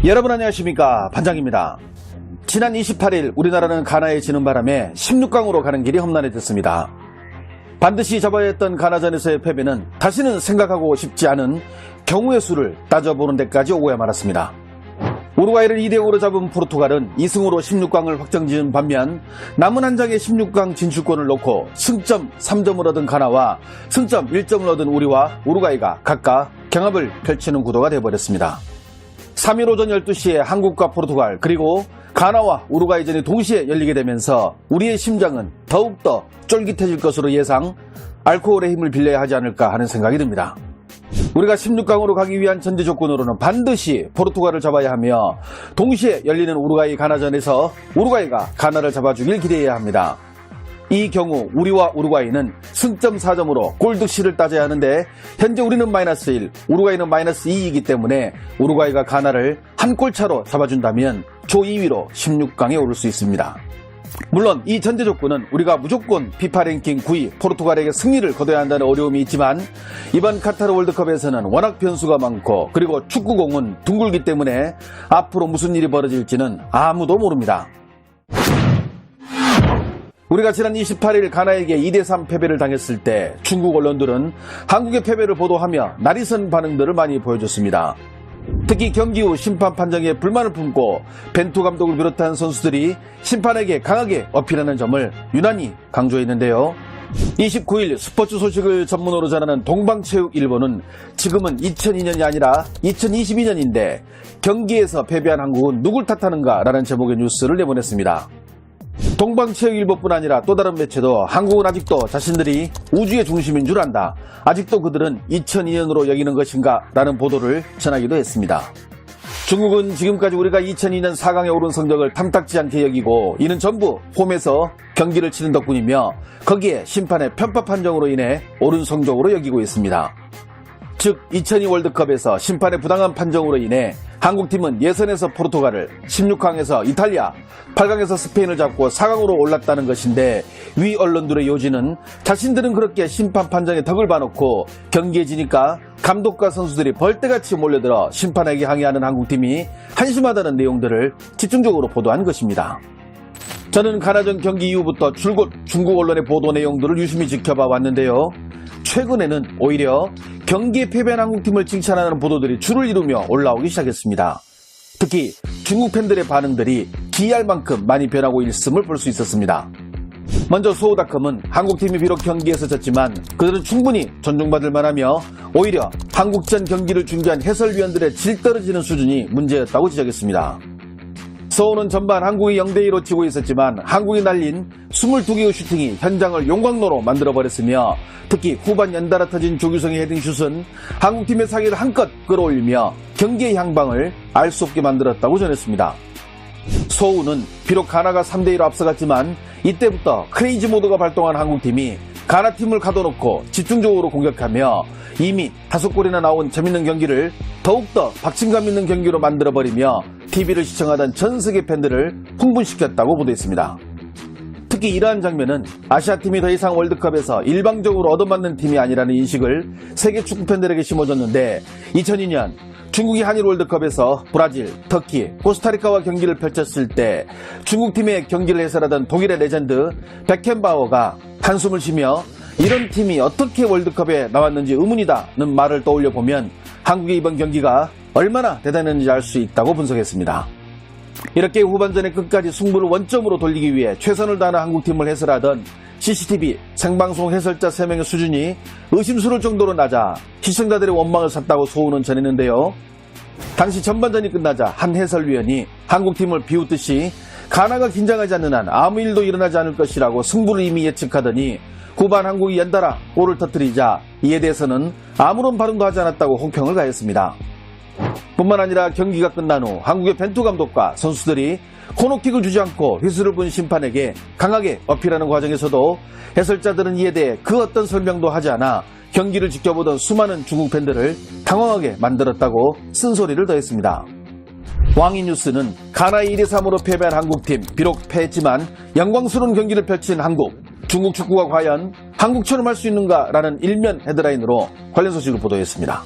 여러분 안녕하십니까, 반장입니다. 지난 28일 우리나라는 가나에 지는 바람에 16강으로 가는 길이 험난해졌습니다. 반드시 잡아야 했던 가나전에서의 패배는 다시는 생각하고 싶지 않은 경우의 수를 따져보는 데까지 오고야 말았습니다. 우루과이를 2대0으로 잡은 포르투갈은 2승으로 16강을 확정지은 반면 남은 한 장의 16강 진출권을 놓고 승점 3점을 얻은 가나와 승점 1점을 얻은 우리와 우루과이가 각각 경합을 펼치는 구도가 되어버렸습니다. 3일 오전 12시에 한국과 포르투갈 그리고 가나와 우루과이전이 동시에 열리게 되면서 우리의 심장은 더욱더 쫄깃해질 것으로 예상, 알코올의 힘을 빌려야 하지 않을까 하는 생각이 듭니다. 우리가 16강으로 가기 위한 전제 조건으로는 반드시 포르투갈을 잡아야 하며 동시에 열리는 우루과이 가나전에서 우루과이가 가나를 잡아주길 기대해야 합니다. 이 경우 우리와 우루과이는 승점 4점으로 골득실을 따져야 하는데 현재 우리는 -1, 우루과이는 -2이기 때문에 우루과이가 가나를 한 골차로 잡아준다면 조 2위로 16강에 오를 수 있습니다. 물론 이 전제 조건은 우리가 무조건 피파 랭킹 9위 포르투갈에게 승리를 거둬야 한다는 어려움이 있지만 이번 카타르 월드컵에서는 워낙 변수가 많고 그리고 축구공은 둥글기 때문에 앞으로 무슨 일이 벌어질지는 아무도 모릅니다. 우리가 지난 28일 가나에게 2대3 패배를 당했을 때 중국 언론들은 한국의 패배를 보도하며 날이선 반응들을 많이 보여줬습니다. 특히 경기 후 심판 판정에 불만을 품고 벤투 감독을 비롯한 선수들이 심판에게 강하게 어필하는 점을 유난히 강조했는데요. 29일 스포츠 소식을 전문으로 전하는 동방체육일보는 지금은 2002년이 아니라 2022년인데 경기에서 패배한 한국은 누굴 탓하는가 라는 제목의 뉴스를 내보냈습니다. 동방체육일보뿐 아니라 또 다른 매체도 한국은 아직도 자신들이 우주의 중심인 줄 안다. 아직도 그들은 2002년으로 여기는 것인가? 라는 보도를 전하기도 했습니다. 중국은 지금까지 우리가 2002년 4강에 오른 성적을 탐탁지 않게 여기고 이는 전부 홈에서 경기를 치는 덕분이며 거기에 심판의 편파 판정으로 인해 오른 성적으로 여기고 있습니다. 즉 2002 월드컵에서 심판의 부당한 판정으로 인해 한국팀은 예선에서 포르투갈을, 16강에서 이탈리아, 8강에서 스페인을 잡고 4강으로 올랐다는 것인데 위 언론들의 요지는 자신들은 그렇게 심판 판정에 덕을 봐놓고 경기에 지니까 감독과 선수들이 벌떼같이 몰려들어 심판에게 항의하는 한국팀이 한심하다는 내용들을 집중적으로 보도한 것입니다. 저는 가나전 경기 이후부터 줄곧 중국 언론의 보도 내용들을 유심히 지켜봐 왔는데요. 최근에는 오히려 경기에 패배한 한국팀을 칭찬하는 보도들이 줄을 이루며 올라오기 시작했습니다. 특히 중국 팬들의 반응들이 기이할 만큼 많이 변하고 있음을 볼 수 있었습니다. 먼저 소우닷컴은 한국팀이 비록 경기에서 졌지만 그들은 충분히 존중받을 만하며 오히려 한국전 경기를 중계한 해설위원들의 질 떨어지는 수준이 문제였다고 지적했습니다. 서울은 전반 한국이 0대2로 지고 있었지만 한국이 날린 22개의 슈팅이 현장을 용광로로 만들어버렸으며 특히 후반 연달아 터진 조규성의 헤딩슛은 한국팀의 사기를 한껏 끌어올리며 경기의 향방을 알 수 없게 만들었다고 전했습니다. 서울은 비록 가나가 3대2로 앞서갔지만 이때부터 크레이지 모드가 발동한 한국팀이 가나팀을 가둬놓고 집중적으로 공격하며 이미 5골이나 나온 재밌는 경기를 더욱더 박진감 있는 경기로 만들어버리며 TV를 시청하던 전 세계 팬들을 흥분시켰다고 보도했습니다. 특히 이러한 장면은 아시아팀이 더 이상 월드컵에서 일방적으로 얻어맞는 팀이 아니라는 인식을 세계 축구 팬들에게 심어줬는데 2002년 중국이 한일 월드컵에서 브라질, 터키, 코스타리카와 경기를 펼쳤을 때 중국팀의 경기를 해설하던 독일의 레전드 베켄바워가 한숨을 쉬며 이런 팀이 어떻게 월드컵에 나왔는지 의문이다는 말을 떠올려 보면 한국의 이번 경기가 얼마나 대단했는지 알 수 있다고 분석했습니다. 이렇게 후반전의 끝까지 승부를 원점으로 돌리기 위해 최선을 다하는 한국팀을 해설하던 CCTV 생방송 해설자 3명의 수준이 의심스러울 정도로 낮아 시청자들의 원망을 샀다고 소우는 전했는데요. 당시 전반전이 끝나자 한 해설위원이 한국팀을 비웃듯이 가나가 긴장하지 않는 한 아무 일도 일어나지 않을 것이라고 승부를 이미 예측하더니 후반 한국이 연달아 골을 터뜨리자 이에 대해서는 아무런 발언도 하지 않았다고 혹평을 가했습니다. 뿐만 아니라 경기가 끝난 후 한국의 벤투 감독과 선수들이 코너킥을 주지 않고 휘슬을 분 심판에게 강하게 어필하는 과정에서도 해설자들은 이에 대해 그 어떤 설명도 하지 않아 경기를 지켜보던 수많은 중국 팬들을 당황하게 만들었다고 쓴소리를 더했습니다. 왕이뉴스는 가나에 2대3으로 패배한 한국팀, 비록 패했지만 영광스러운 경기를 펼친 한국, 중국 축구가 과연 한국처럼 할 수 있는가 라는 일면 헤드라인으로 관련 소식을 보도했습니다.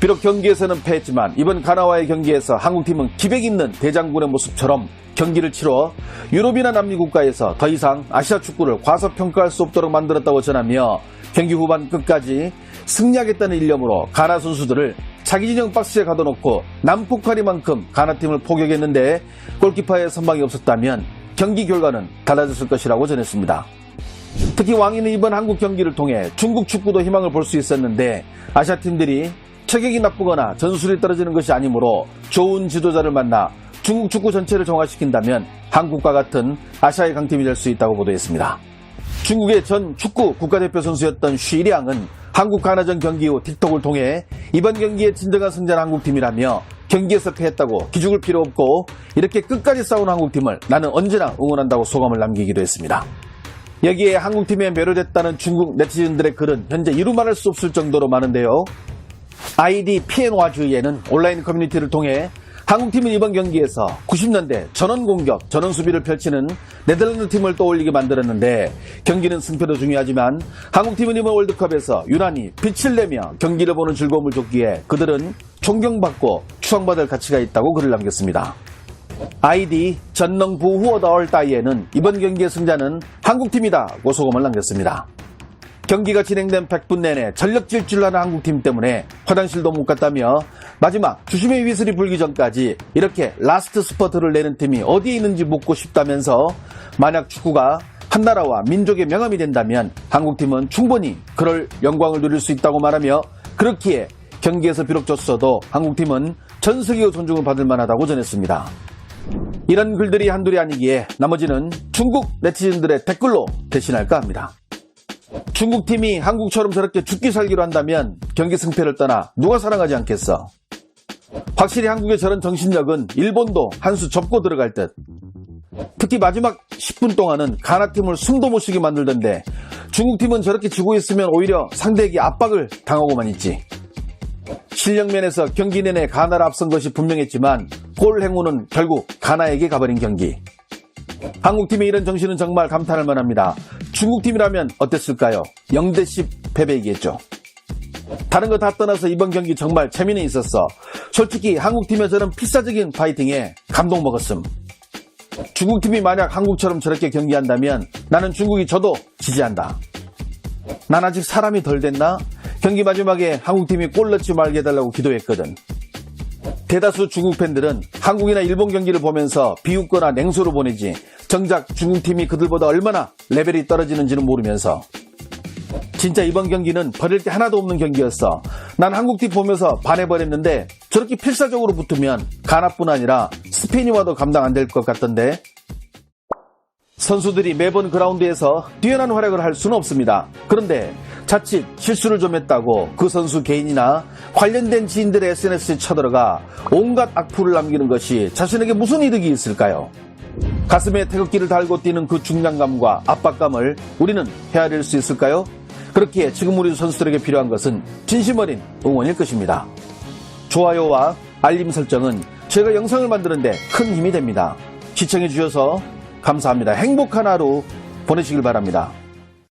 비록 경기에서는 패했지만 이번 가나와의 경기에서 한국팀은 기백 있는 대장군의 모습처럼 경기를 치러 유럽이나 남미 국가에서 더 이상 아시아 축구를 과소평가할 수 없도록 만들었다고 전하며 경기 후반 끝까지 승리하겠다는 일념으로 가나 선수들을 자기 진영 박스에 가둬놓고 난폭하리만큼 가나팀을 포격했는데 골키퍼의 선방이 없었다면 경기 결과는 달라졌을 것이라고 전했습니다. 특히 왕이는 이번 한국 경기를 통해 중국 축구도 희망을 볼 수 있었는데 아시아팀들이 체격이 나쁘거나 전술이 떨어지는 것이 아니므로 좋은 지도자를 만나 중국 축구 전체를 정화시킨다면 한국과 같은 아시아의 강팀이 될 수 있다고 보도했습니다. 중국의 전 축구 국가대표 선수였던 쉬리앙은 한국 가나전 경기 후 틱톡을 통해 이번 경기의 진정한 승자는 한국팀이라며 경기에서 패했다고 기죽을 필요 없고 이렇게 끝까지 싸운 한국팀을 나는 언제나 응원한다고 소감을 남기기도 했습니다. 여기에 한국팀에 매료됐다는 중국 네티즌들의 글은 현재 이루 말할 수 없을 정도로 많은데요. 아이디 피엔와주의에는 온라인 커뮤니티를 통해 한국팀은 이번 경기에서 90년대 전원 공격, 전원 수비를 펼치는 네덜란드 팀을 떠올리게 만들었는데 경기는 승패도 중요하지만 한국팀은 이번 월드컵에서 유난히 빛을 내며 경기를 보는 즐거움을 줬기에 그들은 존경받고 추앙받을 가치가 있다고 글을 남겼습니다. 아이디 전능부후어더얼따이에는 이번 경기의 승자는 한국팀이다고 소감을 남겼습니다. 경기가 진행된 100분 내내 전력 질주하는 한국팀 때문에 화장실도 못 갔다며 마지막 주심의 휘슬이 불기 전까지 이렇게 라스트 스퍼트를 내는 팀이 어디에 있는지 묻고 싶다면서 만약 축구가 한 나라와 민족의 명함이 된다면 한국팀은 충분히 그럴 영광을 누릴 수 있다고 말하며 그렇기에 경기에서 비록 졌어도 한국팀은 전 세계의 존중을 받을 만하다고 전했습니다. 이런 글들이 한둘이 아니기에 나머지는 중국 네티즌들의 댓글로 대신할까 합니다. 중국팀이 한국처럼 저렇게 죽기 살기로 한다면 경기 승패를 떠나 누가 사랑하지 않겠어? 확실히 한국의 저런 정신력은 일본도 한 수 접고 들어갈 듯. 특히 마지막 10분 동안은 가나팀을 숨도 못 쉬게 만들던데 중국팀은 저렇게 지고 있으면 오히려 상대에게 압박을 당하고만 있지. 실력면에서 경기 내내 가나를 앞선 것이 분명했지만 골 행운은 결국 가나에게 가버린 경기. 한국팀의 이런 정신은 정말 감탄할 만합니다. 중국팀이라면 어땠을까요? 0대10 패배이겠죠. 다른 거 다 떠나서 이번 경기 정말 재미는 있었어. 솔직히 한국팀의 저런 필사적인 파이팅에 감동 먹었음. 중국팀이 만약 한국처럼 저렇게 경기한다면 나는 중국이 져도 지지한다. 난 아직 사람이 덜 됐나? 경기 마지막에 한국팀이 골 넣지 말게 해달라고 기도했거든. 대다수 중국 팬들은 한국이나 일본 경기를 보면서 비웃거나 냉소로 보내지 정작 중국팀이 그들보다 얼마나 레벨이 떨어지는지는 모르면서 진짜 이번 경기는 버릴 게 하나도 없는 경기였어. 난 한국팀 보면서 반해버렸는데 저렇게 필사적으로 붙으면 가나뿐 아니라 스페인이 와도 감당 안 될 것 같던데. 선수들이 매번 그라운드에서 뛰어난 활약을 할 수는 없습니다. 그런데 자칫 실수를 좀 했다고 그 선수 개인이나 관련된 지인들의 SNS에 쳐들어가 온갖 악플을 남기는 것이 자신에게 무슨 이득이 있을까요? 가슴에 태극기를 달고 뛰는 그 중량감과 압박감을 우리는 헤아릴 수 있을까요? 그렇기에 지금 우리 선수들에게 필요한 것은 진심 어린 응원일 것입니다. 좋아요와 알림 설정은 제가 영상을 만드는데 큰 힘이 됩니다. 시청해 주셔서 감사합니다. 행복한 하루 보내시길 바랍니다.